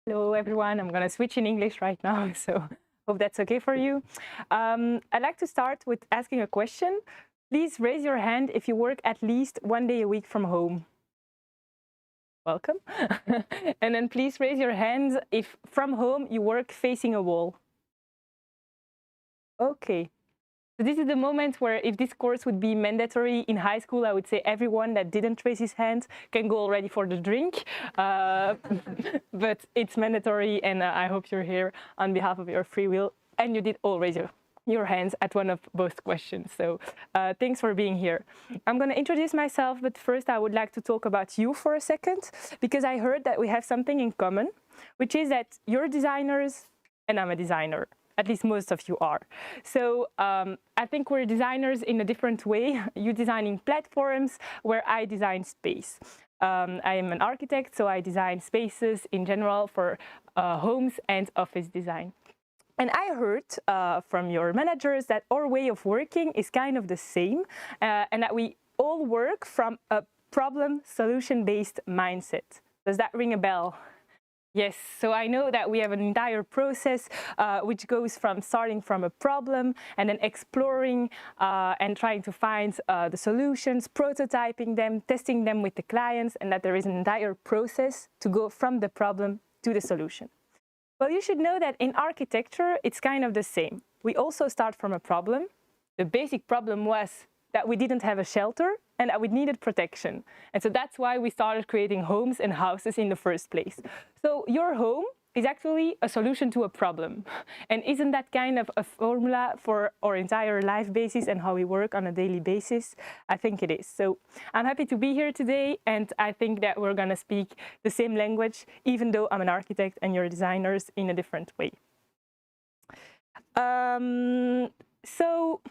Hello, everyone. I'm going to switch in English right now, so hope that's okay for you. I'd like to start with asking a question. Please raise your hand if you work at least 1 day a week from home. Welcome. And then please raise your hands if from home you work facing a wall. Okay. So this is the moment where if this course would be mandatory in high school, I would say everyone that didn't raise his hand can go already for the drink. But it's mandatory, and I hope you're here on behalf of your free will. And you did all raise your hands at one of both questions. So thanks for being here. I'm going to introduce myself, but first I would like to talk about you for a second, because I heard that we have something in common, which is that you're designers and I'm a designer. At least most of you are. So I think we're designers in a different way. You're designing platforms where I design space. I am an architect, so I design spaces in general for homes and office design. And I heard from your managers that our way of working is kind of the same, and that we all work from a problem-solution-based mindset. Does that ring a bell? Yes, so I know that we have an entire process which goes from starting from a problem and then exploring and trying to find the solutions, prototyping them, testing them with the clients, and that there is an entire process to go from the problem to the solution. Well, you should know that in architecture, it's kind of the same. We also start from a problem. The basic problem was that we didn't have a shelter and that we needed protection. And so that's why we started creating homes and houses in the first place. So your home is actually a solution to a problem. And isn't that kind of a formula for our entire life basis and how we work on a daily basis? I think it is. So I'm happy to be here today, and I think that we're gonna speak the same language, even though I'm an architect and you're designers in a different way. So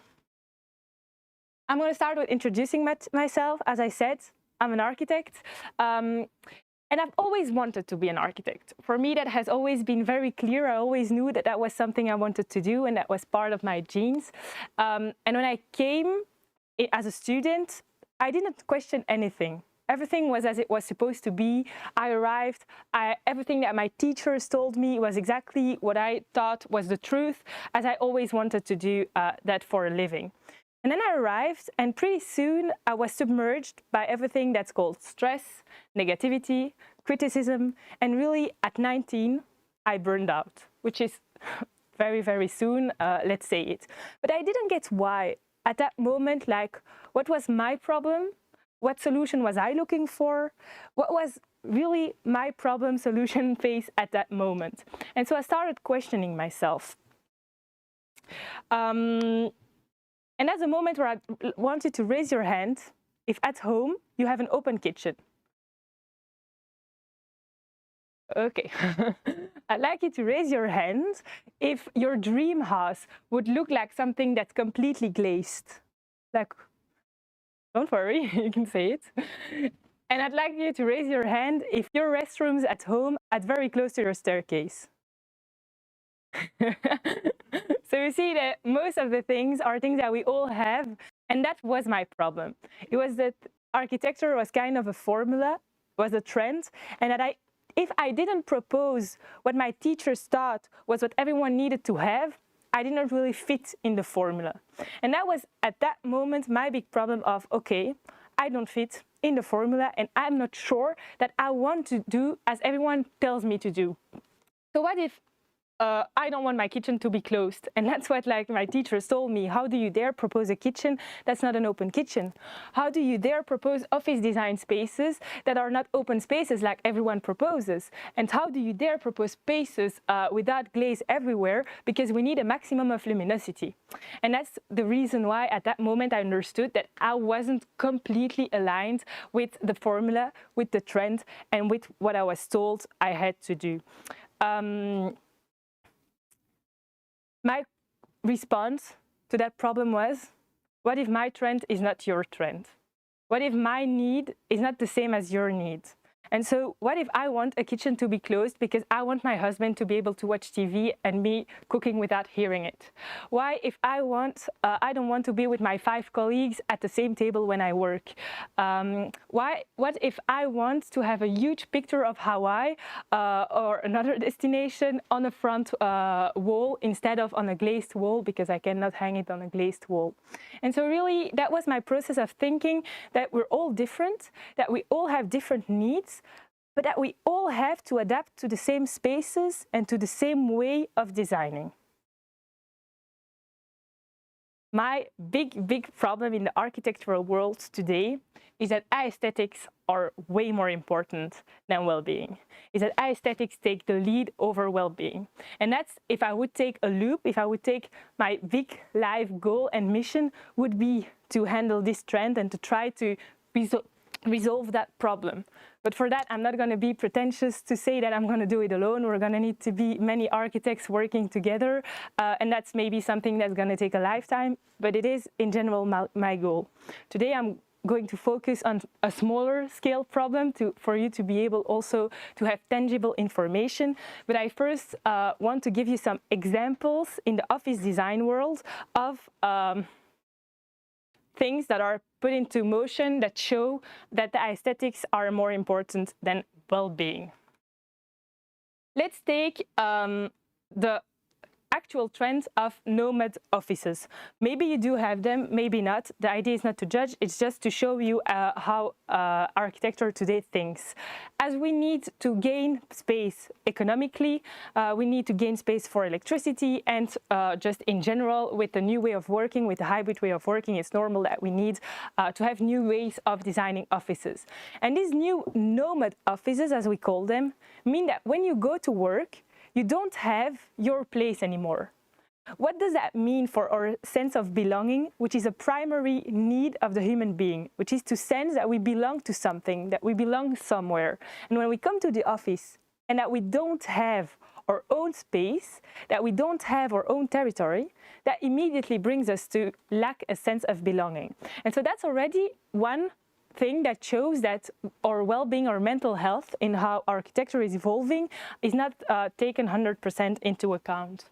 I'm going to start with introducing myself. As I said, I'm an architect, and I've always wanted to be an architect. For me, that has always been very clear. I always knew that that was something I wanted to do, and that was part of my genes. And when I came as a student, I didn't question anything. Everything was as it was supposed to be. I arrived, everything that my teachers told me was exactly what I thought was the truth, as I always wanted to do that for a living. And then I arrived, and pretty soon I was submerged by everything that's called stress, negativity, criticism, and really at 19, I burned out, which is very, very soon, let's say it. But I didn't get why. At that moment, like, what was my problem? What solution was I looking for? What was really my problem-solution phase at that moment? And so I started questioning myself. And that's a moment where I want you to raise your hand if at home you have an open kitchen. Okay. I'd like you to raise your hand if your dream house would look like something that's completely glazed. Like, don't worry, you can say it. And I'd like you to raise your hand if your restrooms at home are very close to your staircase. So you see that most of the things are things that we all have, and that was my problem. It was that architecture was kind of a formula, was a trend, and that if I didn't propose what my teachers thought was what everyone needed to have, I didn't really fit in the formula. And that was at that moment my big problem of, okay, I don't fit in the formula, and I'm not sure that I want to do as everyone tells me to do. So what if I don't want my kitchen to be closed? And that's what my teachers told me. How do you dare propose a kitchen that's not an open kitchen? How do you dare propose office design spaces that are not open spaces like everyone proposes? And how do you dare propose spaces without glaze everywhere, because we need a maximum of luminosity? And that's the reason why at that moment I understood that I wasn't completely aligned with the formula, with the trend, and with what I was told I had to do. My response to that problem was, what if my trend is not your trend? What if my need is not the same as your need? And so what if I want a kitchen to be closed because I want my husband to be able to watch TV and me cooking without hearing it? Why if I don't want to be with my 5 colleagues at the same table when I work? What if I want to have a huge picture of Hawaii or another destination on a front wall instead of on a glazed wall because I cannot hang it on a glazed wall? And so really that was my process of thinking that we're all different, that we all have different needs, but that we all have to adapt to the same spaces and to the same way of designing. My big problem in the architectural world today is that aesthetics are way more important than well-being. Is that aesthetics take the lead over well-being. And that's, if I would take a loop, if I would take my big life goal and mission would be to handle this trend and to try to resolve that problem. But for that, I'm not going to be pretentious to say that I'm going to do it alone. We're going to need to be many architects working together. And that's maybe something that's going to take a lifetime, but it is in general my goal. Today, I'm going to focus on a smaller scale problem for you to be able also to have tangible information. But I first want to give you some examples in the office design world of things that are put into motion that show that the aesthetics are more important than well-being. Let's take the actual trend of nomad offices. Maybe you do have them, maybe not. The idea is not to judge, it's just to show you how architecture today thinks. As we need to gain space economically, we need to gain space for electricity, and just in general, with the new way of working, with the hybrid way of working, it's normal that we need to have new ways of designing offices. And these new nomad offices, as we call them, mean that when you go to work, you don't have your place anymore. What does that mean for our sense of belonging, which is a primary need of the human being, which is to sense that we belong to something, that we belong somewhere. And when we come to the office and that we don't have our own space, that we don't have our own territory, that immediately brings us to lack a sense of belonging. And so that's already one thing that shows that our well-being, our mental health in how architecture is evolving is not taken 100% into account.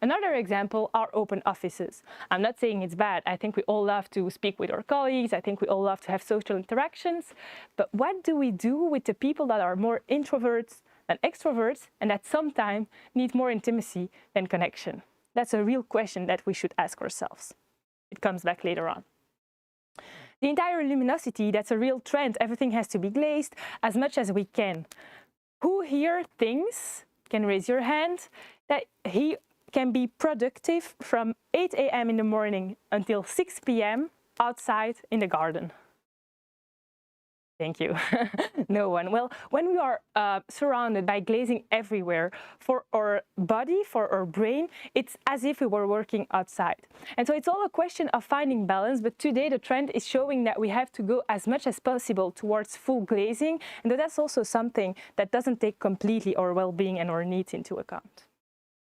Another example are open offices. I'm not saying it's bad. I think we all love to speak with our colleagues. I think we all love to have social interactions. But what do we do with the people that are more introverts than extroverts and that sometimes need more intimacy than connection? That's a real question that we should ask ourselves. It comes back later on. The entire luminosity, that's a real trend. Everything has to be glazed as much as we can. Who here thinks, can raise your hand, that he can be productive from 8 a.m. in the morning until 6 p.m. outside in the garden? Thank you. No one. Well, when we are surrounded by glazing everywhere, for our body, for our brain, it's as if we were working outside. And so it's all a question of finding balance, but today the trend is showing that we have to go as much as possible towards full glazing, and that's also something that doesn't take completely our well-being and our needs into account.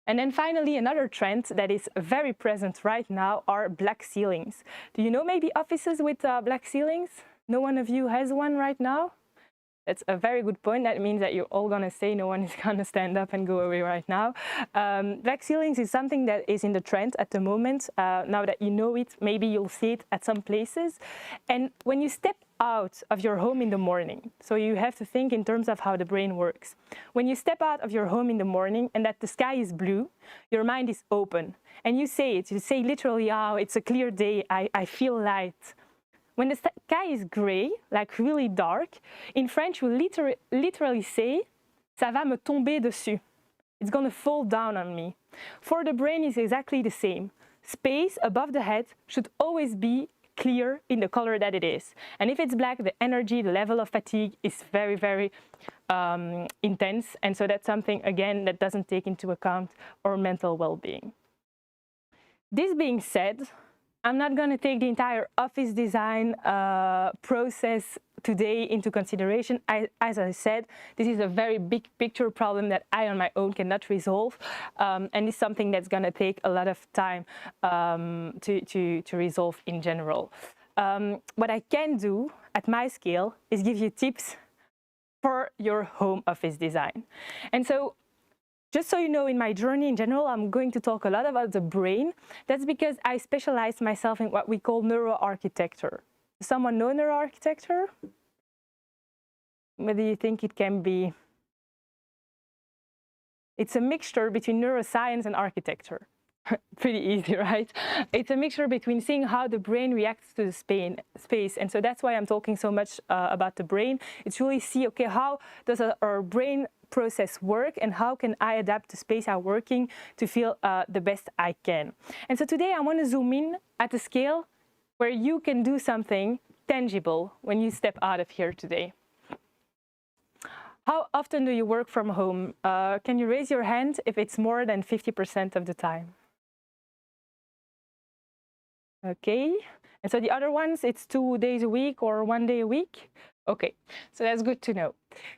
And then finally, another trend that is very present right now are black ceilings. Do you know maybe offices with black ceilings? No one of you has one right now? That's a very good point. That means that you're all going to say no one is going to stand up and go away right now. Black ceilings is something that is in the trend at the moment. Now that you know it, maybe you'll see it at some places. And when you step out of your home in the morning, so you have to think in terms of how the brain works. When you step out of your home in the morning and that the sky is blue, your mind is open. And you say it. You say literally, oh, it's a clear day. I feel light. When the sky is gray, like really dark, in French we literally say, ça va me tomber dessus. It's going to fall down on me. For the brain, it's exactly the same. Space above the head should always be clear in the color that it is. And if it's black, the energy, the level of fatigue is very, very intense. And so that's something, again, that doesn't take into account our mental well-being. This being said, I'm not going to take the entire office design process today into consideration. As I said, this is a very big picture problem that I on my own cannot resolve, and it's something that's going to take a lot of time to resolve in general. What I can do at my scale is give you tips for your home office design. And so, just so you know, in my journey in general, I'm going to talk a lot about the brain. That's because I specialize myself in what we call neuro-architecture. Does someone know neuro-architecture? What do you think it can be? It's a mixture between neuroscience and architecture. Pretty easy, right? It's a mixture between seeing how the brain reacts to the space. And so that's why I'm talking so much about the brain. It's really see, okay, how does our brain process work and how can I adapt the space I'm working to feel the best I can. And so today I want to zoom in at a scale where you can do something tangible when you step out of here today. How often do you work from home? Can you raise your hand if it's more than 50% of the time? Okay, and so the other ones, it's 2 days a week or 1 day a week? Okay, so that's good to know.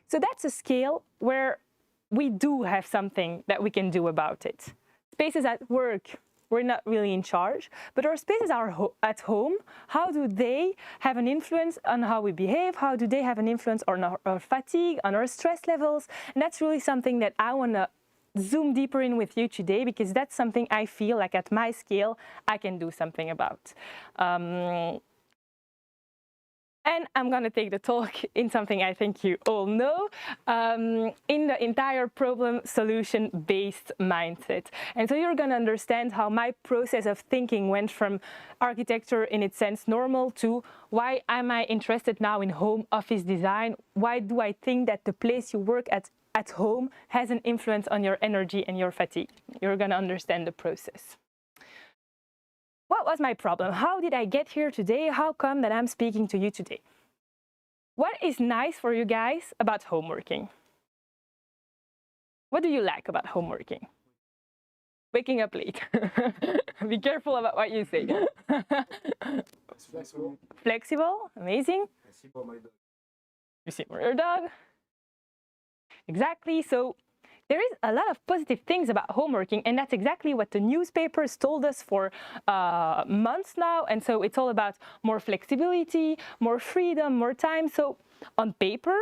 So that's a scale where we do have something that we can do about it. Spaces at work, we're not really in charge, but our spaces are at home. How do they have an influence on how we behave? How do they have an influence on our fatigue, on our stress levels? And that's really something that I want to zoom deeper in with you today, because that's something I feel like at my scale I can do something about. And I'm going to take the talk in something I think you all know, in the entire problem solution based mindset. And so you're going to understand how my process of thinking went from architecture in its sense normal to why am I interested now in home office design? Why do I think that the place you work at home has an influence on your energy and your fatigue? You're going to understand the process. What was my problem? How did I get here today? How come that I'm speaking to you today? What is nice for you guys about home working? What do you like about home working? Waking up late. Be careful about what you say. It's flexible. Flexible, amazing. I see for my dog. You see for your dog. Exactly. So there is a lot of positive things about home working, and that's exactly what the newspapers told us for months now. And so it's all about more flexibility, more freedom, more time. So on paper,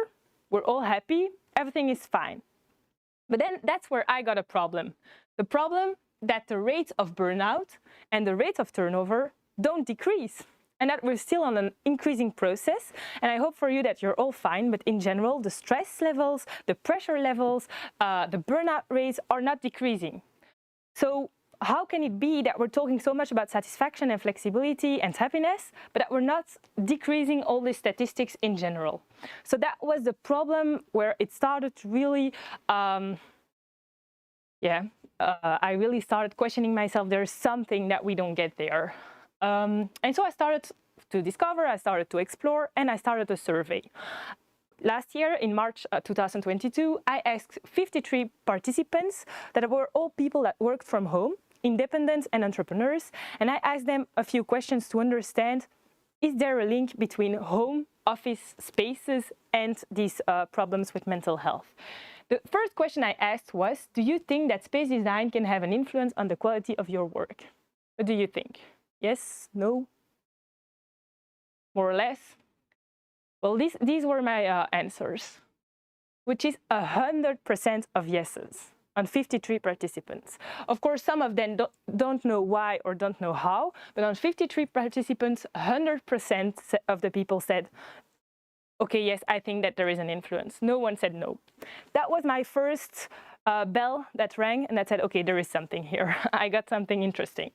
we're all happy, everything is fine. But then that's where I got a problem. The problem that the rate of burnout and the rate of turnover don't decrease, and that we're still on an increasing process. And I hope for you that you're all fine, but in general, the stress levels, the pressure levels, the burnout rates are not decreasing. So how can it be that we're talking so much about satisfaction and flexibility and happiness, but that we're not decreasing all the statistics in general? So that was the problem where it started really, I really started questioning myself. There's something that we don't get there. And so I started to discover, I started to explore, and I started a survey. Last year, in March 2022, I asked 53 participants that were all people that worked from home, independents and entrepreneurs, and I asked them a few questions to understand, is there a link between home office spaces and these problems with mental health? The first question I asked was, do you think that space design can have an influence on the quality of your work? What do you think? Yes? No? More or less? Well, these were my answers, which is 100% of yeses on 53 participants. Of course, some of them don't know why or don't know how, but on 53 participants, 100% of the people said, okay, yes, I think that there is an influence. No one said no. That was my first bell that rang, and that said, okay, there is something here. I got something interesting.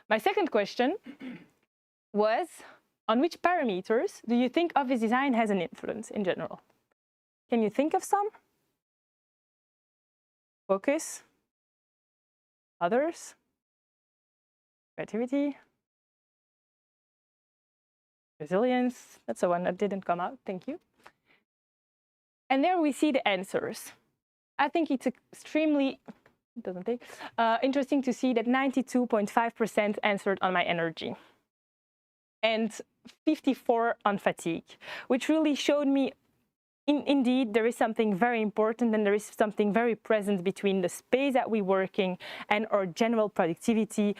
My second question was, on which parameters do you think office design has an influence in general? Can you think of some? Focus? Others? Creativity? Resilience? That's the one that didn't come out, thank you. And there we see the answers. I think it's extremely interesting to see that 92.5% answered on my energy and 54% on fatigue, which really showed me Indeed, there is something very important and there is something very present between the space that we're working and our general productivity,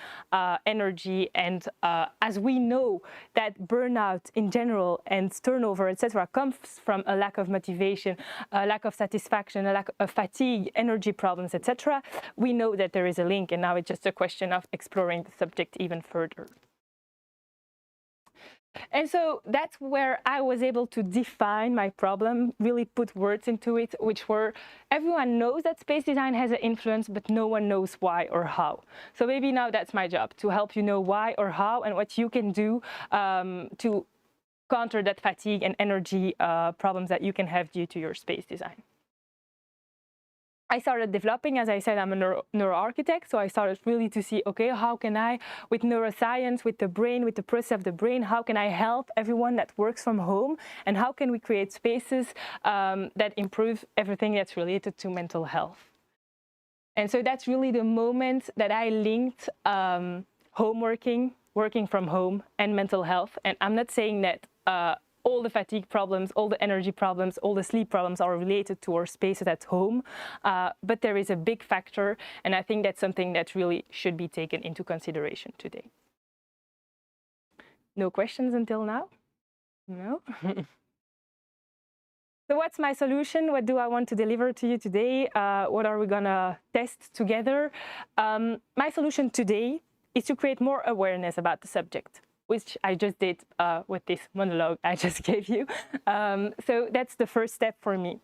energy, and as we know that burnout in general and turnover, etc., comes from a lack of motivation, a lack of satisfaction, a lack of fatigue, energy problems, etc., we know that there is a link, and now it's just a question of exploring the subject even further. And so that's where I was able to define my problem, really put words into it, which were, everyone knows that space design has an influence, but no one knows why or how. So maybe now that's my job, to help you know why or how and what you can do to counter that fatigue and energy problems that you can have due to your space design. I started developing, as I said, I'm a neuro-architect, so I started really to see, okay, how can I, with neuroscience, with the brain, with the process of the brain, how can I help everyone that works from home, and how can we create spaces that improve everything that's related to mental health. And so that's really the moment that I linked home working from home, and mental health. And I'm not saying that all the fatigue problems, all the energy problems, all the sleep problems are related to our spaces at home, but there is a big factor, and I think that's something that really should be taken into consideration today. No questions until now? No? So what's my solution? What do I want to deliver to you today? What are we gonna test together? My solution today is to create more awareness about the subject, which I just did with this monologue I just gave you. So that's the first step for me.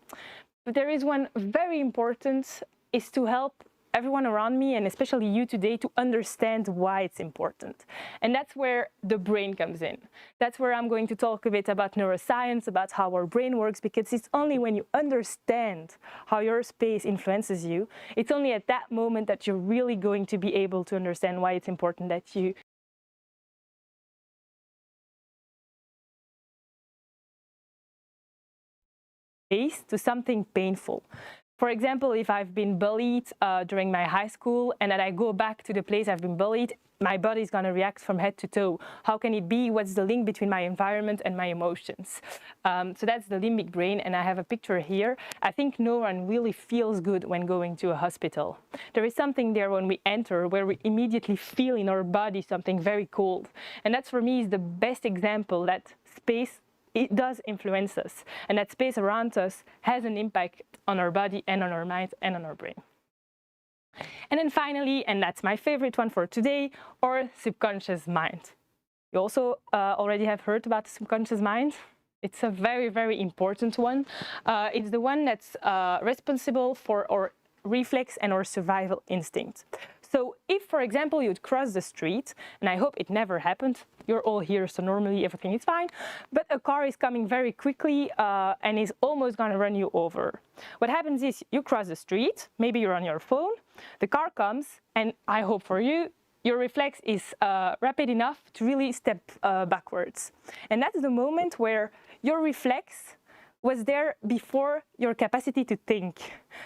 But there is one very important, is to help everyone around me, and especially you today, to understand why it's important. And that's where the brain comes in. That's where I'm going to talk a bit about neuroscience, about how our brain works, because it's only when you understand how your space influences you, it's only at that moment that you're really going to be able to understand why it's important that you to something painful. For example, if I've been bullied during my high school and then I go back to the place I've been bullied, my body is going to react from head to toe. How can it be? What's the link between my environment and my emotions? So that's the limbic brain, and I have a picture here. I think no one really feels good when going to a hospital. There is something there when we enter where we immediately feel in our body something very cold. And that for me is the best example that space, it does influence us, and that space around us has an impact on our body and on our mind and on our brain. And then finally, and that's my favorite one for today, our subconscious mind. You also already have heard about the subconscious mind. It's a very, very important one. It's the one that's responsible for our reflex and our survival instinct. So if, for example, you'd cross the street, and I hope it never happened, you're all here, so normally everything is fine, but a car is coming very quickly and is almost going to run you over. What happens is you cross the street, maybe you're on your phone, the car comes, and I hope for you, your reflex is rapid enough to really step backwards. And that's the moment where your reflex was there before your capacity to think.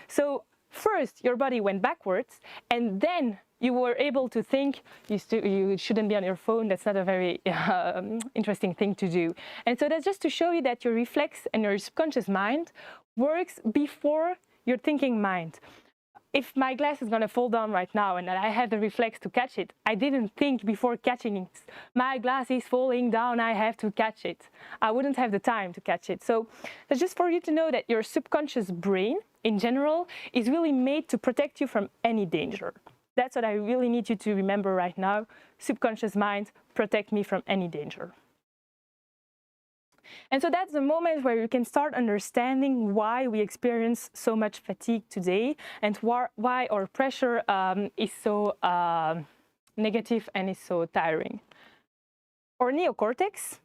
So first, your body went backwards, and then you were able to think, you shouldn't be on your phone, that's not a very interesting thing to do. And so that's just to show you that your reflex and your subconscious mind works before your thinking mind. If my glass is going to fall down right now and that I have the reflex to catch it, I didn't think before catching it, my glass is falling down, I have to catch it. I wouldn't have the time to catch it. So that's just for you to know that your subconscious brain, in general, is really made to protect you from any danger. That's what I really need you to remember right now. Subconscious mind, protect me from any danger. And so that's the moment where you can start understanding why we experience so much fatigue today, and why our pressure is so negative and is so tiring. Our neocortex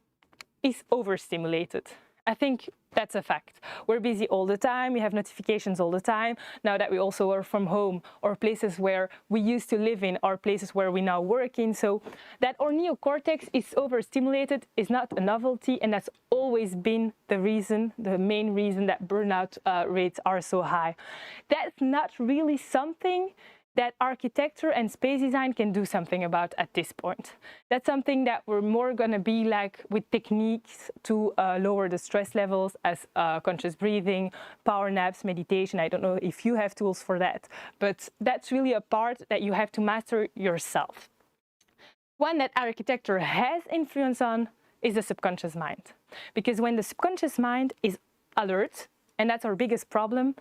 is overstimulated. I think that's a fact. We're busy all the time, we have notifications all the time. Now that we also are from home, or places where we used to live in, or places where we now work in. So that our neocortex is overstimulated is not a novelty, and that's always been the reason, the main reason that burnout rates are so high. That's not really something that architecture and space design can do something about at this point. That's something that we're more going to be like with techniques to lower the stress levels, as conscious breathing, power naps, meditation. I don't know if you have tools for that, but that's really a part that you have to master yourself. One that architecture has influence on is the subconscious mind. Because when the subconscious mind is alert, and that's our biggest problem,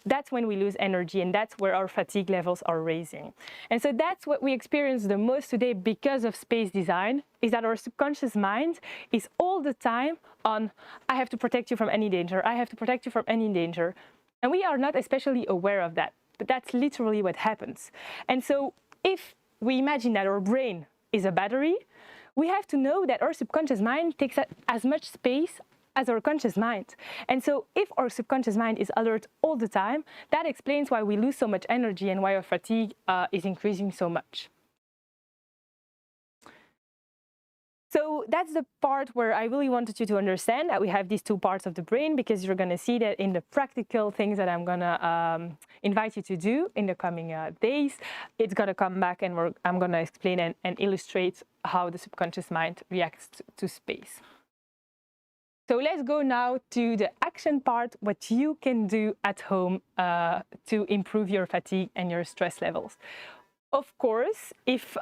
that's when we lose energy, and that's where our fatigue levels are raising. And so that's what we experience the most today because of space design, is that our subconscious mind is all the time on, I have to protect you from any danger, I have to protect you from any danger. And we are not especially aware of that, but that's literally what happens. And so if we imagine that our brain is a battery, we have to know that our subconscious mind takes as much space as our conscious mind. And so if our subconscious mind is alert all the time, that explains why we lose so much energy and why our fatigue is increasing so much. So that's the part where I really wanted you to understand that we have these two parts of the brain, because you're going to see that in the practical things that I'm going to invite you to do in the coming days. It's going to come back, and I'm going to explain and illustrate how the subconscious mind reacts to space. So let's go now to the action part, what you can do at home to improve your fatigue and your stress levels. Of course, if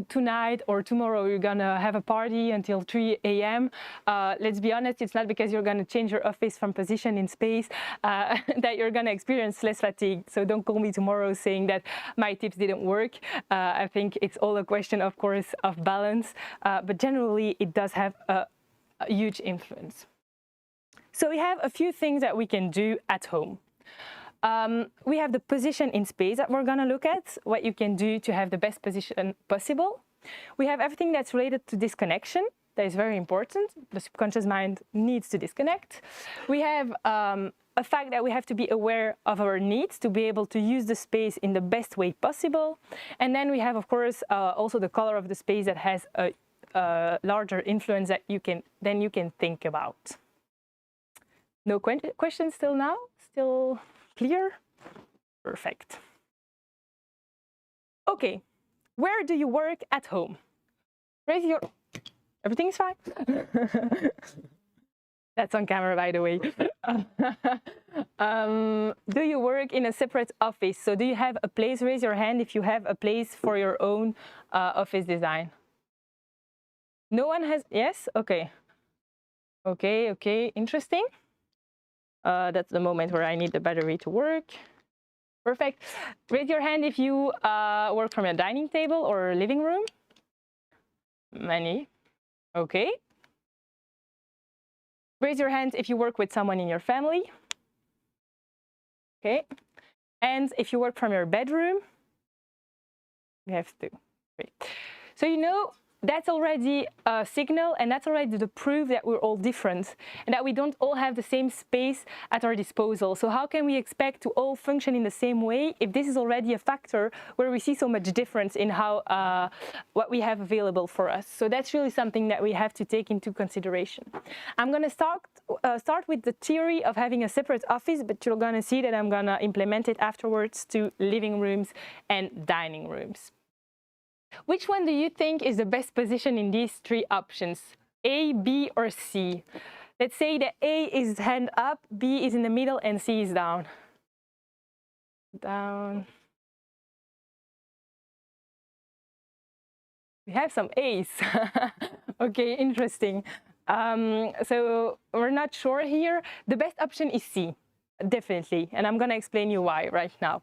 tonight or tomorrow you're gonna have a party until 3 a.m., let's be honest, it's not because you're gonna change your office from position in space that you're gonna experience less fatigue. So don't call me tomorrow saying that my tips didn't work. I think it's all a question, of course, of balance, but generally it does have a huge influence. So we have a few things that we can do at home. We have the position in space that we're going to look at, what you can do to have the best position possible. We have everything that's related to disconnection. That is very important. The subconscious mind needs to disconnect. We have a fact that we have to be aware of our needs to be able to use the space in the best way possible. And then we have, of course, also the color of the space that has a larger influence that you can think about. No questions till now? Still clear? Perfect. Okay, where do you work at home? Raise your... Everything's fine? That's on camera, by the way. Do you work in a separate office? So do you have a place? Raise your hand if you have a place for your own office design. No one has, yes? Okay. Okay, interesting. That's the moment where I need the battery to work. Perfect. Raise your hand if you work from a dining table or a living room. Many. Okay. Raise your hand if you work with someone in your family. Okay. And if you work from your bedroom, you have to. Great. So you know, that's already a signal, and that's already the proof that we're all different and that we don't all have the same space at our disposal. So how can we expect to all function in the same way if this is already a factor where we see so much difference in how what we have available for us? So that's really something that we have to take into consideration. I'm going to start with the theory of having a separate office, but you're going to see that I'm going to implement it afterwards to living rooms and dining rooms. Which one do you think is the best position in these three options? A, B, or C? Let's say that A is hand up, B is in the middle, and C is down. Down. We have some A's. Okay, interesting. So we're not sure here. The best option is C, definitely. And I'm going to explain you why right now.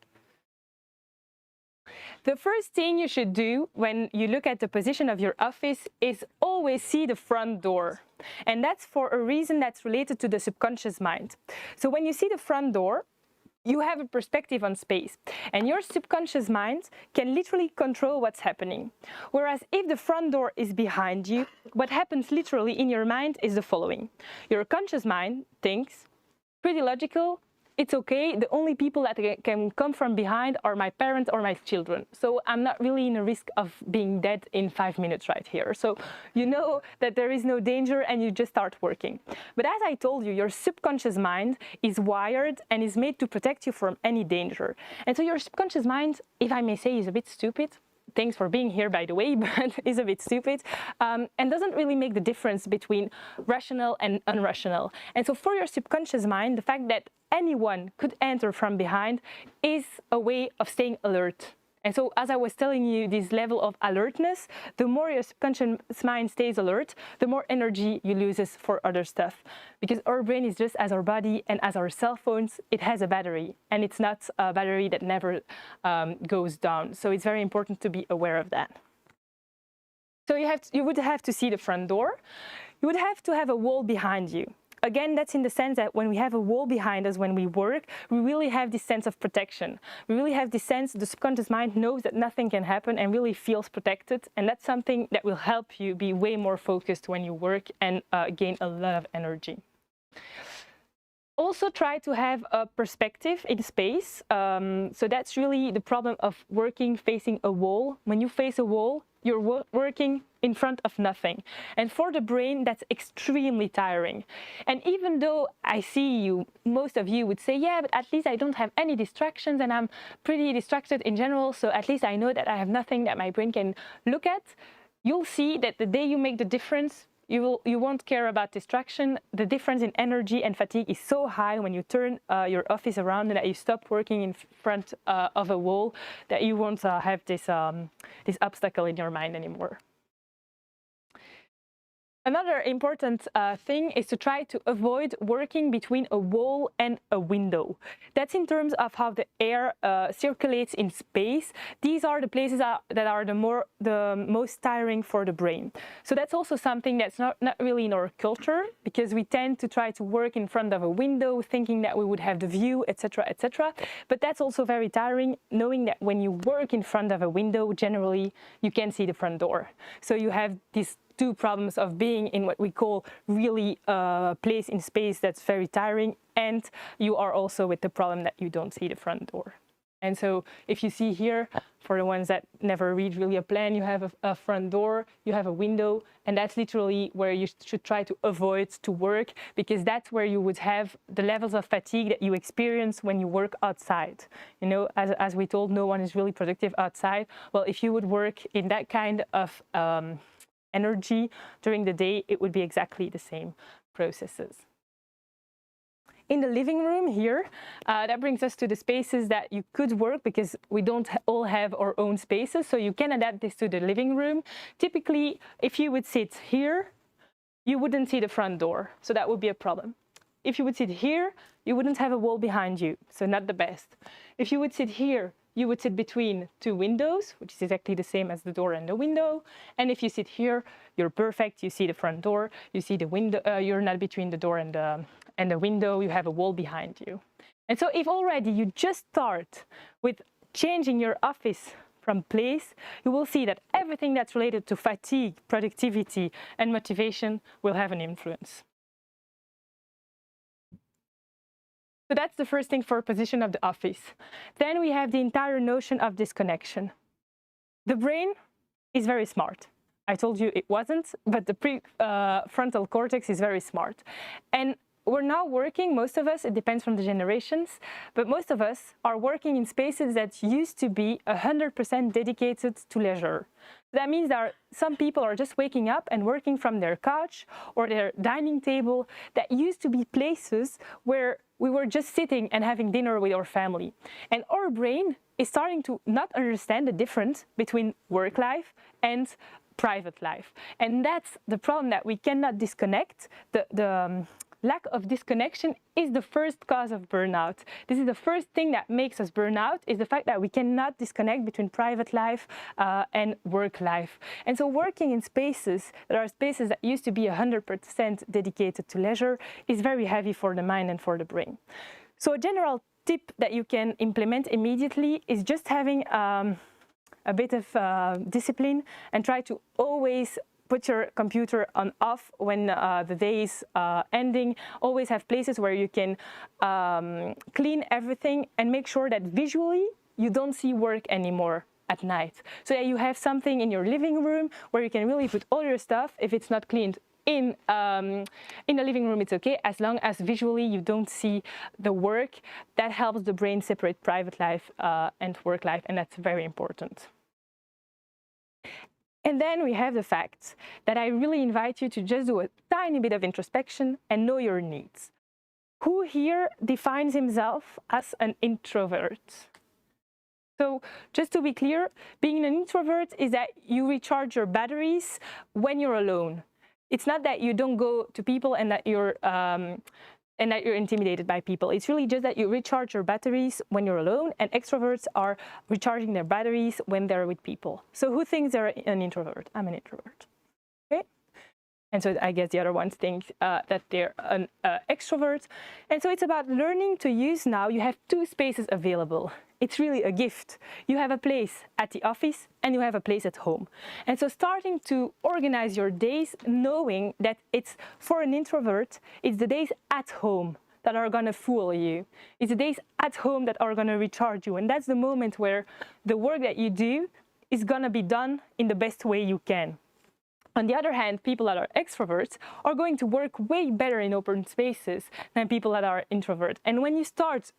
The first thing you should do when you look at the position of your office is always see the front door. And that's for a reason that's related to the subconscious mind. So when you see the front door, you have a perspective on space, and your subconscious mind can literally control what's happening. Whereas if the front door is behind you, what happens literally in your mind is the following. Your conscious mind thinks, pretty logical, it's okay. The only people that can come from behind are my parents or my children. So I'm not really in a risk of being dead in 5 minutes right here. So you know that there is no danger and you just start working. But as I told you, your subconscious mind is wired and is made to protect you from any danger. And so your subconscious mind, if I may say, is a bit stupid. Thanks for being here, by the way, but is a bit stupid and doesn't really make the difference between rational and irrational. And so for your subconscious mind, the fact that anyone could enter from behind is a way of staying alert. And so as I was telling you, this level of alertness, the more your subconscious mind stays alert, the more energy you loses for other stuff. Because our brain is just as our body and as our cell phones, it has a battery. And it's not a battery that never goes down. So it's very important to be aware of that. So you would have to see the front door. You would have to have a wall behind you. Again, that's in the sense that when we have a wall behind us when we work, we really have this sense of protection. We really have this sense, the subconscious mind knows that nothing can happen and really feels protected. And that's something that will help you be way more focused when you work and gain a lot of energy. Also try to have a perspective in space. So that's really the problem of working facing a wall. When you face a wall, you're working in front of nothing. And for the brain, that's extremely tiring. And even though I see you, most of you would say, yeah, but at least I don't have any distractions and I'm pretty distracted in general, so at least I know that I have nothing that my brain can look at. You'll see that the day you make the difference, you won't care about distraction. The difference in energy and fatigue is so high when you turn your office around and that you stop working in front of a wall that you won't have this obstacle in your mind anymore. Another important thing is to try to avoid working between a wall and a window. That's in terms of how the air circulates in space. These are the places that are the most tiring for the brain. So that's also something that's not really in our culture, because we tend to try to work in front of a window thinking that we would have the view, etc., etc. But that's also very tiring, knowing that when you work in front of a window, generally you can see the front door. So you have these two problems of being in what we call really a place in space that's very tiring, and you are also with the problem that you don't see the front door. And so if you see here, for the ones that never read really a plan, you have a front door, you have a window, and that's literally where you should try to avoid to work, because that's where you would have the levels of fatigue that you experience when you work outside. You know, as we told, no one is really productive outside. Well, if you would work in that kind of energy during the day, it would be exactly the same processes. In the living room here, that brings us to the spaces that you could work, because we don't all have our own spaces, so you can adapt this to the living room. Typically, if you would sit here, you wouldn't see the front door, so that would be a problem. If you would sit here, you wouldn't have a wall behind you, so not the best. If you would sit here, you would sit between two windows, which is exactly the same as the door and the window. And if you sit here, you're perfect. You see the front door, you see the window. You're not between the door and the window. You have a wall behind you. And so if already you just start with changing your office from place, you will see that everything that's related to fatigue, productivity, and motivation will have an influence. So that's the first thing for position of the office. Then we have the entire notion of disconnection. The brain is very smart. I told you it wasn't, but the prefrontal cortex is very smart. And we're now working, most of us, it depends from the generations, but most of us are working in spaces that used to be 100% dedicated to leisure. That means that some people are just waking up and working from their couch or their dining table that used to be places where we were just sitting and having dinner with our family. And our brain is starting to not understand the difference between work life and private life. And that's the problem, that we cannot disconnect. The lack of disconnection is the first cause of burnout. This is the first thing that makes us burn out, is the fact that we cannot disconnect between private life and work life. And so working in spaces that are spaces that used to be 100% dedicated to leisure is very heavy for the mind and for the brain. So a general tip that you can implement immediately is just having a bit of discipline and try to always put your computer on off when the day is ending. Always have places where you can clean everything and make sure that visually you don't see work anymore at night. So that you have something in your living room where you can really put all your stuff. If it's not cleaned in the living room, it's okay, as long as visually you don't see the work. That helps the brain separate private life and work life, and that's very important. And then we have the fact that I really invite you to just do a tiny bit of introspection and know your needs. Who here defines himself as an introvert? So just to be clear, being an introvert is that you recharge your batteries when you're alone. It's not that you don't go to people and that you're intimidated by people. It's really just that you recharge your batteries when you're alone, and extroverts are recharging their batteries when they're with people. So who thinks they're an introvert? I'm an introvert. Okay? And so I guess the other ones think that they're an extrovert. And so it's about learning to use now. You have two spaces available. It's really a gift. You have a place at the office and you have a place at home. And so starting to organize your days, knowing that it's, for an introvert, it's the days at home that are going to fuel you. It's the days at home that are going to recharge you. And that's the moment where the work that you do is going to be done in the best way you can. On the other hand, people that are extroverts are going to work way better in open spaces than people that are introverts. And when you start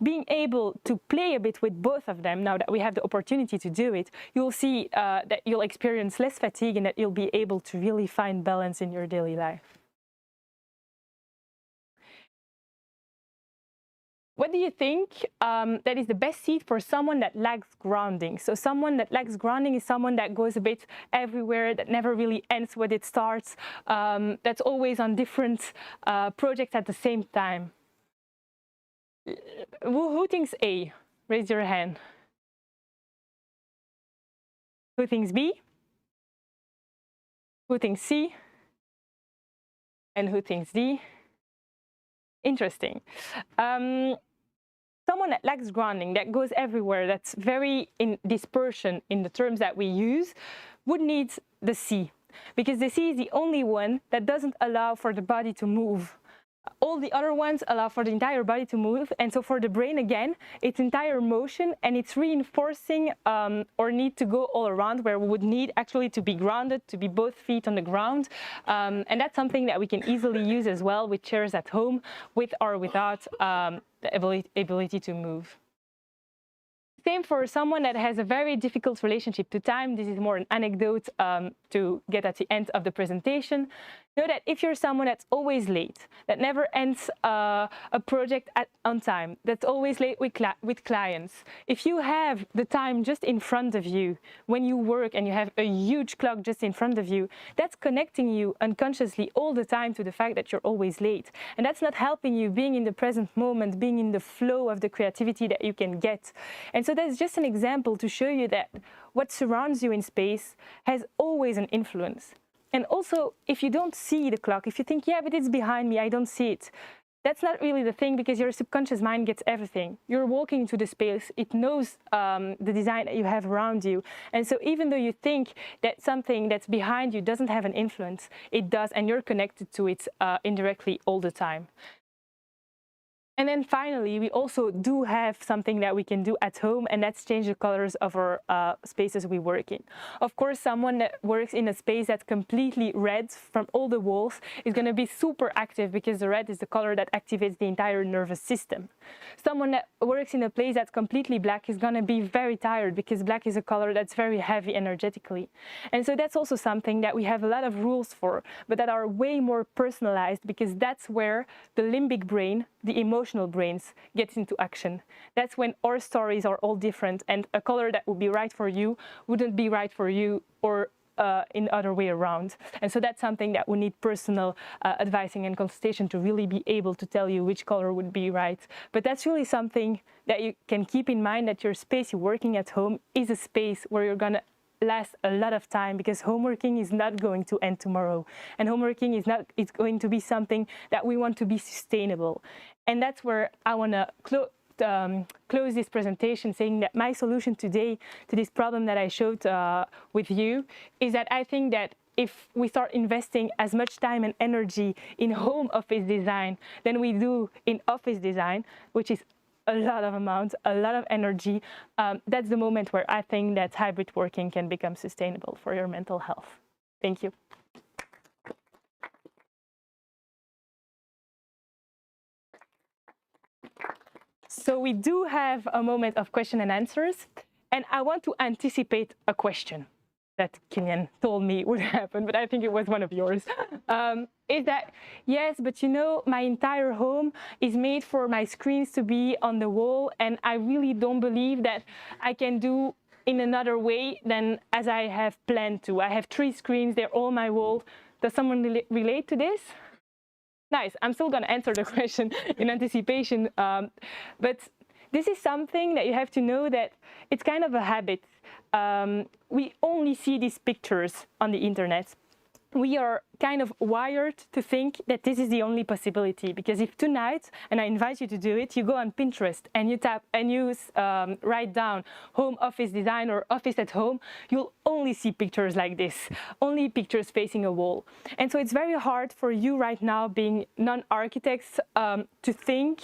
being able to play a bit with both of them, now that we have the opportunity to do it, you'll see that you'll experience less fatigue and that you'll be able to really find balance in your daily life. What do you think that is the best seat for someone that lacks grounding? So someone that lacks grounding is someone that goes a bit everywhere, that never really ends when it starts, that's always on different projects at the same time. Who thinks A? Raise your hand. Who thinks B? Who thinks C? And who thinks D? Interesting. Someone that lacks grounding, that goes everywhere, that's very in dispersion in the terms that we use, would need the C, because the C is the only one that doesn't allow for the body to move. All the other ones allow for the entire body to move, and so for the brain, again, it's entire motion, and it's reinforcing or need to go all around, where we would need actually to be grounded, to be both feet on the ground, and that's something that we can easily use as well with chairs at home, with or without the ability to move. Same for someone that has a very difficult relationship to time. This is more an anecdote to get at the end of the presentation. Know that if you're someone that's always late, that never ends a project on time, that's always late with clients, if you have the time just in front of you when you work and you have a huge clock just in front of you, that's connecting you unconsciously all the time to the fact that you're always late. And that's not helping you being in the present moment, being in the flow of the creativity that you can get. And so that's just an example to show you that what surrounds you in space has always an influence. And also, if you don't see the clock, if you think, yeah, but it's behind me, I don't see it, that's not really the thing, because your subconscious mind gets everything. You're walking into the space, it knows the design that you have around you. And so even though you think that something that's behind you doesn't have an influence, it does, and you're connected to it indirectly all the time. And then finally, we also do have something that we can do at home, and that's change the colors of our spaces we work in. Of course, someone that works in a space that's completely red from all the walls is going to be super active, because the red is the color that activates the entire nervous system. Someone that works in a place that's completely black is going to be very tired, because black is a color that's very heavy energetically. And so that's also something that we have a lot of rules for, but that are way more personalized, because that's where the limbic brain, the emotional brains, gets into action. That's when our stories are all different, and a color that would be right for you wouldn't be right for you, or in the other way around. And so that's something that we need personal advising and consultation to really be able to tell you which color would be right. But that's really something that you can keep in mind, that your space you're working at home is a space where you're gonna last a lot of time, because homeworking is not going to end tomorrow, and homeworking is not, it's going to be something that we want to be sustainable. And that's where I want to close this presentation saying that my solution today to this problem that I showed with you is that I think that if we start investing as much time and energy in home office design than we do in office design, which is a lot of amounts, a lot of energy, that's the moment where I think that hybrid working can become sustainable for your mental health. Thank you. So we do have a moment of question and answers, and I want to anticipate a question that Kenyan told me would happen, but I think it was one of yours. Is that, yes, but you know, my entire home is made for my screens to be on the wall, and I really don't believe that I can do in another way than as I have planned to. I have 3 screens, they're all my wall. Does someone relate to this? Nice, I'm still gonna answer the question in anticipation, but this is something that you have to know that it's kind of a habit. We only see these pictures on the internet. We are kind of wired to think that this is the only possibility, because if tonight, and I invite you to do it, you go on Pinterest and you tap and you write down home office design or office at home, you'll only see pictures like this, only pictures facing a wall. And so it's very hard for you right now, being non-architects, to think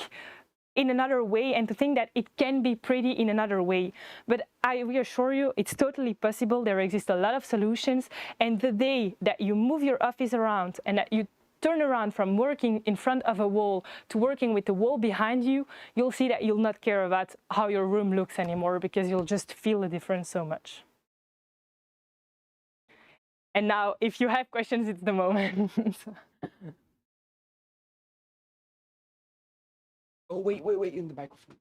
in another way and to think that it can be pretty in another way. But I reassure you, it's totally possible. There exist a lot of solutions, and the day that you move your office around and that you turn around from working in front of a wall to working with the wall behind you, you'll see that you'll not care about how your room looks anymore, because you'll just feel the difference so much. And now, if you have questions, it's the moment. Oh, wait, in the microphone.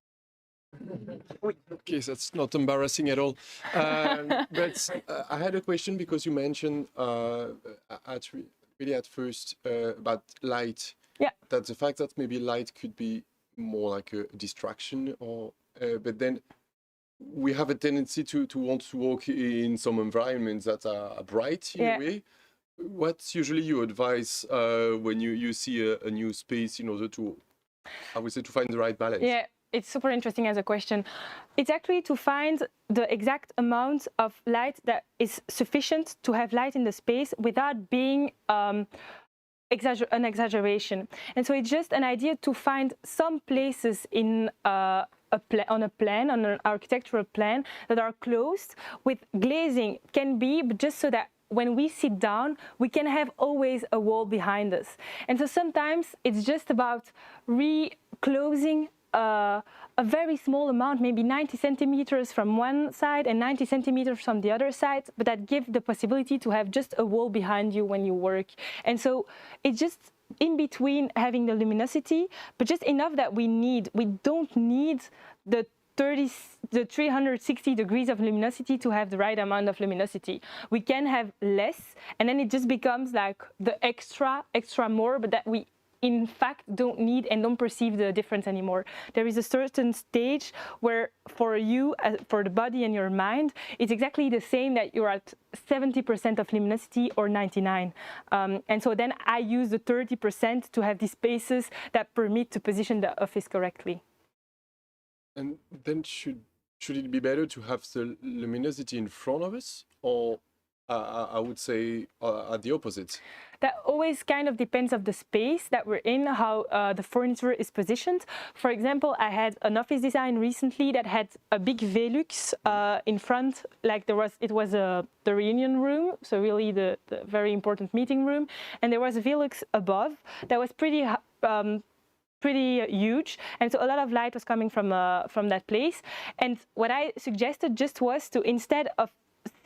Okay, that's not embarrassing at all. But I had a question because you mentioned really at first about light. Yeah. That the fact that maybe light could be more like a distraction, or but then we have a tendency to want to work in some environments that are bright in a way. What's usually your advice when you see a new space in order to, I would say, to find the right balance? Yeah, it's super interesting as a question. It's actually to find the exact amount of light that is sufficient to have light in the space without being an exaggeration. And so it's just an idea to find some places in on an architectural plan that are closed with glazing, can be, but just so that when we sit down, we can have always a wall behind us. And so sometimes it's just about reclosing a very small amount, maybe 90 centimeters from one side and 90 centimeters from the other side, but that give the possibility to have just a wall behind you when you work. And so it's just in between having the luminosity, but just enough that we need. We don't need the 360 degrees of luminosity to have the right amount of luminosity. We can have less, and then it just becomes like the extra more, but that we in fact don't need and don't perceive the difference anymore. There is a certain stage where for you, for the body and your mind, it's exactly the same that you're at 70% of luminosity or 99. And so then I use the 30% to have these spaces that permit to position the office correctly. And then should it be better to have the luminosity in front of us, or I would say at the opposite? That always kind of depends on the space that we're in, how the furniture is positioned. For example, I had an office design recently that had a big Velux in front, like it was the reunion room, so really the very important meeting room, and there was a Velux above that was pretty huge, and so a lot of light was coming from that place. And what I suggested just was to, instead of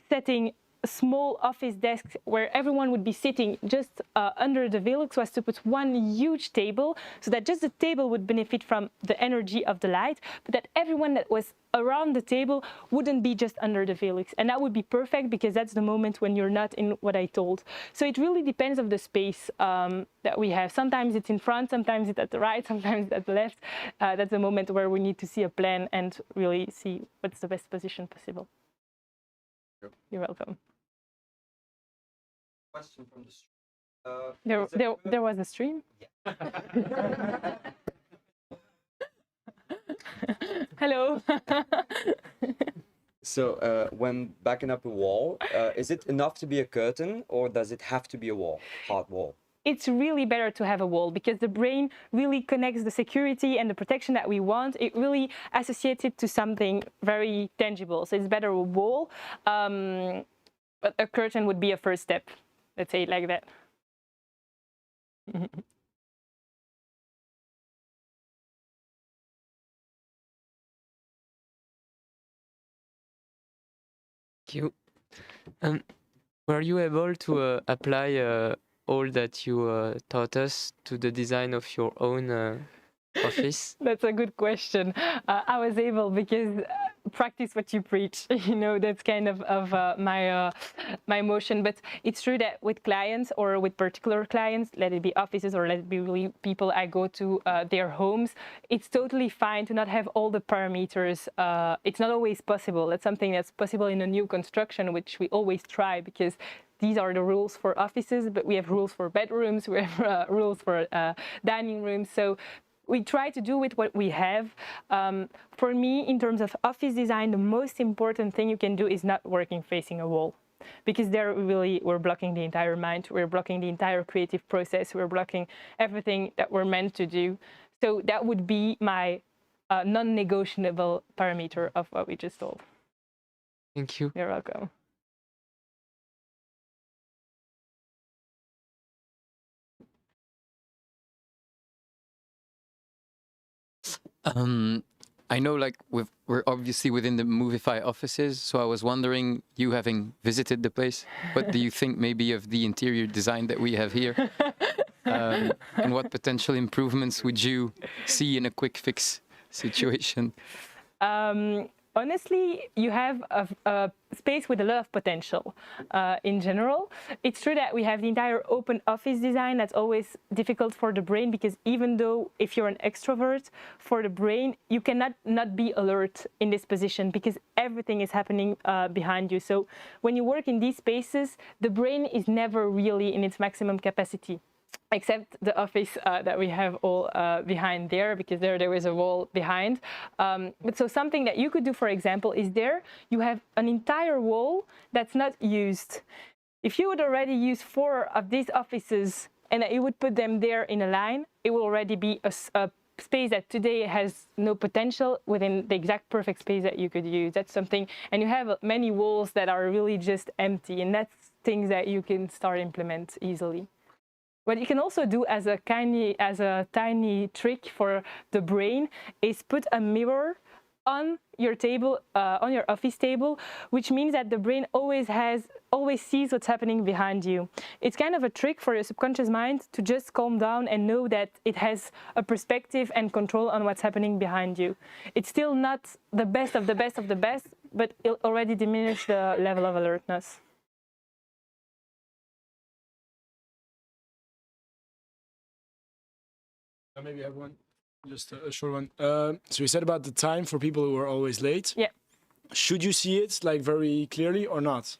setting small office desks where everyone would be sitting just under the Velux, was to put one huge table, so that just the table would benefit from the energy of the light, but that everyone that was around the table wouldn't be just under the Velux. And that would be perfect, because that's the moment when you're not in what I told. So it really depends on the space that we have. Sometimes it's in front, sometimes it's at the right, sometimes it's at the left. That's the moment where we need to see a plan and really see what's the best position possible. Yep. You're welcome. Question from the stream. There was a stream? Yeah. Hello. So when backing up a wall, is it enough to be a curtain or does it have to be a wall, hard wall? It's really better to have a wall because the brain really connects the security and the protection that we want. It really associates it to something very tangible. So it's better a wall, but a curtain would be a first step. Let's say it like that. Thank you. Were you able to apply all that you taught us to the design of your own office? That's a good question. I was able because practice what you preach. You know, that's kind of my motion. But it's true that with clients or with particular clients, let it be offices or let it be really people I go to their homes, it's totally fine to not have all the parameters. It's not always possible. That's something that's possible in a new construction, which we always try because these are the rules for offices, but we have rules for bedrooms, we have rules for dining rooms. So we try to do with what we have. For me, in terms of office design, the most important thing you can do is not working facing a wall. Because there we're blocking the entire mind, we're blocking the entire creative process, we're blocking everything that we're meant to do. So that would be my non-negotiable parameter of what we just told. Thank you. You're welcome. I know, like, we're obviously within the Movify offices, so I was wondering, you having visited the place, what do you think maybe of the interior design that we have here? And what potential improvements would you see in a quick fix situation? Honestly, you have a space with a lot of potential in general. It's true that we have the entire open office design that's always difficult for the brain because even though if you're an extrovert, for the brain, you cannot not be alert in this position because everything is happening behind you. So when you work in these spaces, the brain is never really in its maximum capacity. Except the office that we have all behind there, because there is a wall behind. But so something that you could do, for example, is you have an entire wall that's not used. If you would already use 4 of these offices and that you would put them there in a line, it will already be a space that today has no potential within the exact perfect space that you could use. That's something, and you have many walls that are really just empty, and that's things that you can start implement easily. What you can also do as a tiny trick for the brain is put a mirror on your table, on your office table, which means that the brain always sees what's happening behind you. It's kind of a trick for your subconscious mind to just calm down and know that it has a perspective and control on what's happening behind you. It's still not the best of the best of the best, but it'll already diminish the level of alertness. Maybe I have one, just a short one. So you said about the time for people who are always late. Yeah. Should you see it like very clearly or not?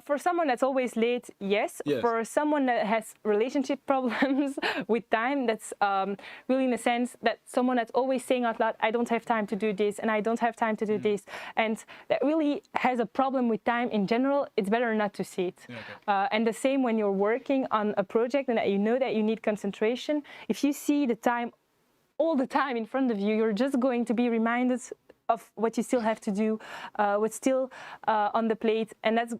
For someone that's always late, yes. For someone that has relationship problems with time, that's really in the sense that someone that's always saying out loud, I don't have time to do this and I don't have time to do this. And that really has a problem with time in general, it's better not to see it. Yeah, okay. And the same when you're working on a project and that you know that you need concentration. If you see the time all the time in front of you, you're just going to be reminded of what you still have to do, what's still on the plate, and that's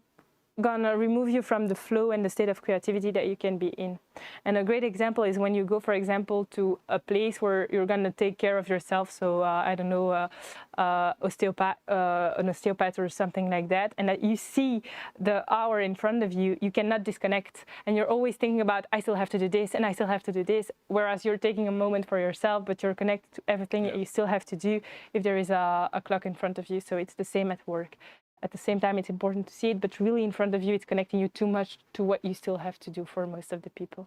gonna remove you from the flow and the state of creativity that you can be in. And a great example is when you go, for example, to a place where you're gonna take care of yourself. So I don't know, an osteopath or something like that, and that you see the hour in front of you, you cannot disconnect, and you're always thinking about, I still have to do this and I still have to do this, whereas you're taking a moment for yourself, but you're connected to everything that you still have to do if there is a clock in front of you. So it's the same at work. At the same time, it's important to see it, but really in front of you, it's connecting you too much to what you still have to do for most of the people.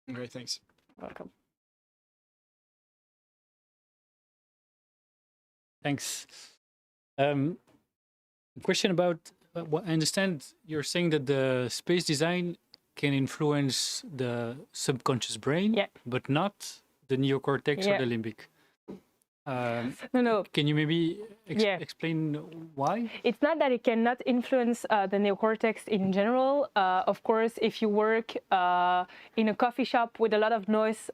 Okay, thanks. Welcome. Thanks. Question about, what I understand you're saying that the space design can influence the subconscious brain, but not the neocortex or the limbic. No. Can you maybe Yeah. explain why? It's not that it cannot influence the neocortex in general. Of course, if you work in a coffee shop with a lot of noise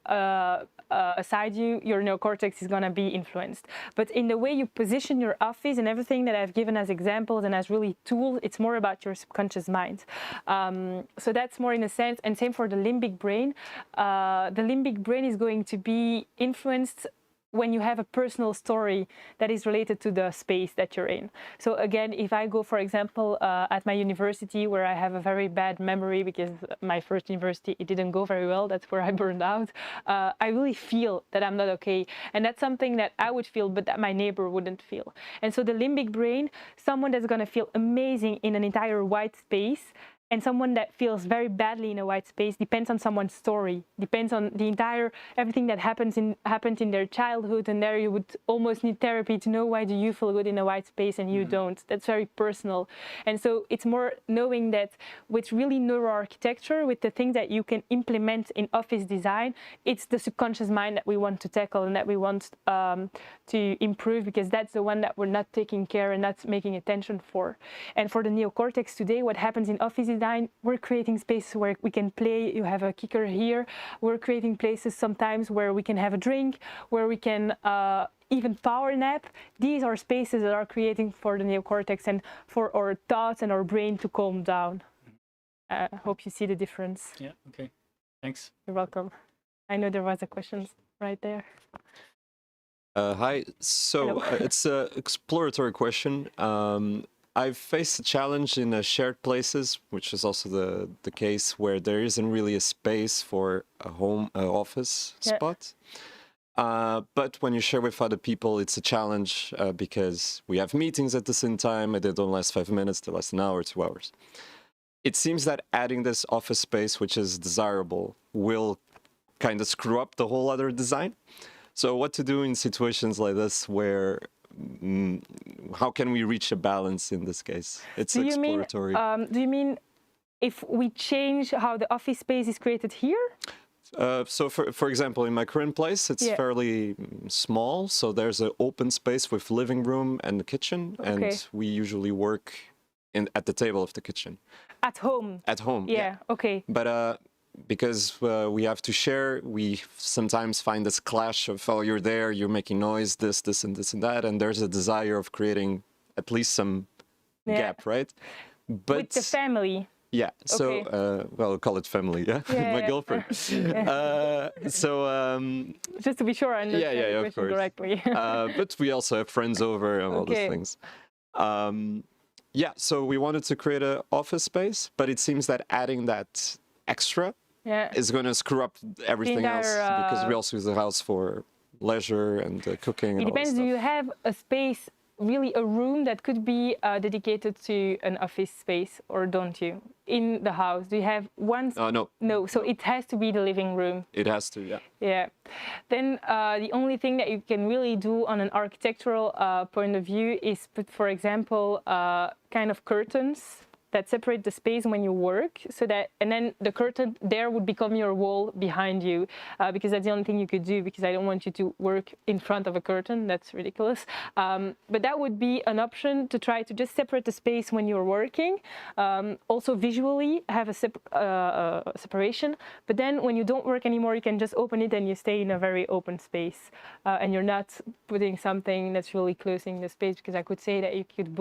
aside you, your neocortex is going to be influenced. But in the way you position your office and everything that I've given as examples and as really tools, it's more about your subconscious mind. So that's more in a sense. And same for the limbic brain. The limbic brain is going to be influenced when you have a personal story that is related to the space that you're in. So again, if I go, for example, at my university where I have a very bad memory because my first university, it didn't go very well, that's where I burned out, I really feel that I'm not okay. And that's something that I would feel, but that my neighbor wouldn't feel. And so the limbic brain, someone that's gonna feel amazing in an entire white space, and someone that feels very badly in a white space depends on someone's story, depends on the entire, everything that happened in their childhood, and there you would almost need therapy to know why do you feel good in a white space and you don't. That's very personal. And so it's more knowing that with really neuro-architecture, with the things that you can implement in office design, it's the subconscious mind that we want to tackle and that we want to improve, because that's the one that we're not taking care and not making attention for. And for the neocortex today, what happens in office design, we're creating spaces where we can play. You have a kicker here. We're creating places sometimes where we can have a drink, where we can even power nap. These are spaces that are creating for the neocortex and for our thoughts and our brain to calm down. I hope you see the difference. Yeah, okay. Thanks. You're welcome. I know there was a question right there. Hi. So it's an exploratory question. I've faced a challenge in shared places, which is also the case where there isn't really a space for a home office spot. But when you share with other people, it's a challenge because we have meetings at the same time, and they don't last 5 minutes, they last an hour, 2 hours. It seems that adding this office space, which is desirable, will kind of screw up the whole other design. So what to do in situations like this where how can we reach a balance in this case? It's exploratory. Do you mean if we change how the office space is created here? So for example, in my current place, it's fairly small. So there's an open space with living room and the kitchen. And we usually work at the table of the kitchen. At home? At home, yeah. Okay. But because we have to share, we sometimes find this clash of, oh, you're there, you're making noise, this, and this and that. And there's a desire of creating at least some gap, right? But with the family. Yeah, so, well, call it family, my girlfriend. Just to be sure I understand the question correctly. But we also have friends over and all those things. Yeah, so we wanted to create an office space, but it seems that adding that extra is going to screw up everything else, because we also use the house for leisure and cooking and it depends, do you have a space, really a room that could be dedicated to an office space, or don't you? In the house, do you have one? No. No, so it has to be the living room. It has to, yeah. Yeah. Then the only thing that you can really do on an architectural point of view is put, for example, kind of curtains that separate the space when you work, so that, and then the curtain there would become your wall behind you, because that's the only thing you could do, because I don't want you to work in front of a curtain, that's ridiculous. But that would be an option to try to just separate the space when you're working. Also visually have a separation, but then when you don't work anymore, you can just open it and you stay in a very open space, and you're not putting something that's really closing the space, because I could say that you could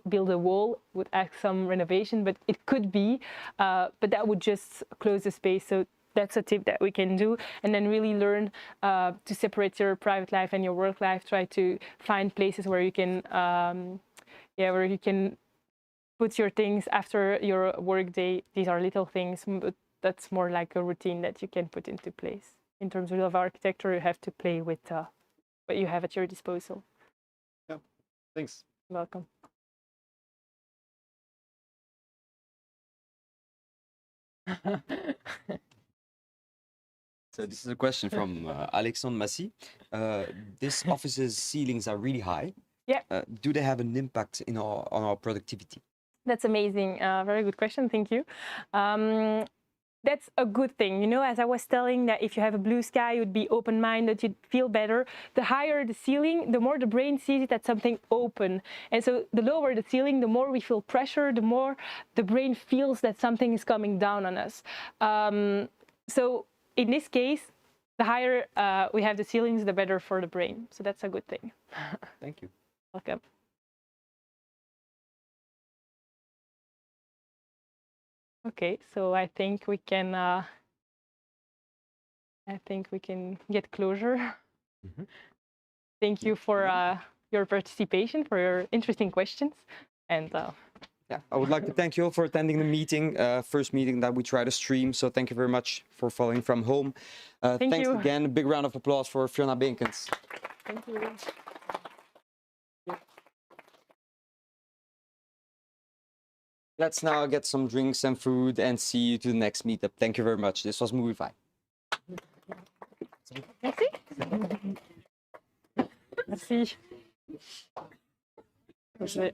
build a wall with some renovation, but it could be, but that would just close the space. So that's a tip that we can do, and then really learn to separate your private life and your work life. Try to find places where you can, where you can put your things after your work day. These are little things, but that's more like a routine that you can put into place. In terms of architecture, you have to play with what you have at your disposal. Yeah, thanks. You're welcome. So this is a question from Alexandre Massy. This office's ceilings are really high. Yeah. Do they have an impact on our productivity? That's amazing. Very good question. Thank you. that's a good thing. You know, as I was telling that if you have a blue sky, you'd be open-minded, you'd feel better. The higher the ceiling, the more the brain sees it as something open. And so the lower the ceiling, the more we feel pressure, the more the brain feels that something is coming down on us. So in this case, the higher we have the ceilings, the better for the brain. So that's a good thing. Thank you. Welcome. Okay, so I think we can get closure. Mm-hmm. Thank you for your participation, for your interesting questions, and Yeah, I would like to thank you all for attending the meeting, first meeting that we try to stream. So thank you very much for following from home. Thanks you. again. A big round of applause for Fiona Beenkens. thank you. Let's now get some drinks and food and see you to the next meetup. Thank you very much. This was Movify. Merci. Merci.